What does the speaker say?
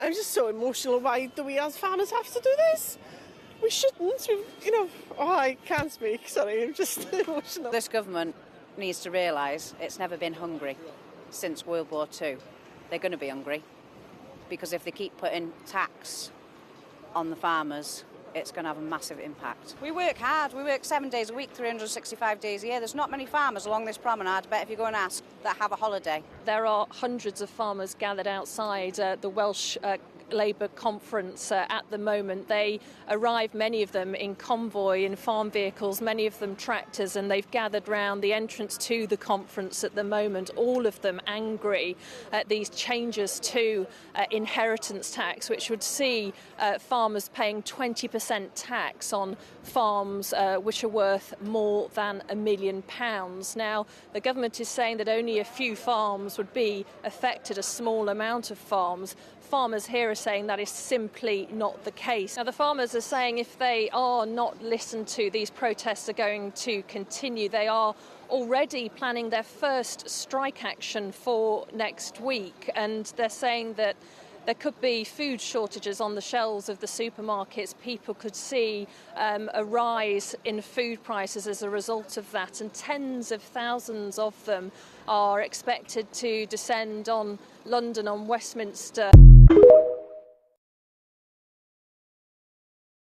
I'm just so emotional. Why do we as farmers have to do this? We shouldn't. I can't speak. Sorry, I'm just emotional. This government needs to realise it's never been hungry since World War II. They're going to be hungry because if they keep putting tax on the farmers, it's going to have a massive impact. We work hard. We work 7 days a week, 365 days a year. There's not many farmers along this promenade, I bet if you go and ask, that have a holiday. There are hundreds of farmers gathered outside the Welsh Labour conference at the moment. They arrive, many of them in convoy in farm vehicles, many of them tractors, and they've gathered round the entrance to the conference at the moment, all of them angry at these changes to inheritance tax, which would see farmers paying 20% tax on farms which are worth more than £1 million. Now, the government is saying that only a few farms would be affected, a small amount of farms. Farmers here are saying that is simply not the case. Now, the farmers are saying if they are not listened to, these protests are going to continue. They are already planning their first strike action for next week, and they're saying that there could be food shortages on the shelves of the supermarkets. People could see a rise in food prices as a result of that, and tens of thousands of them are expected to descend on London, on Westminster.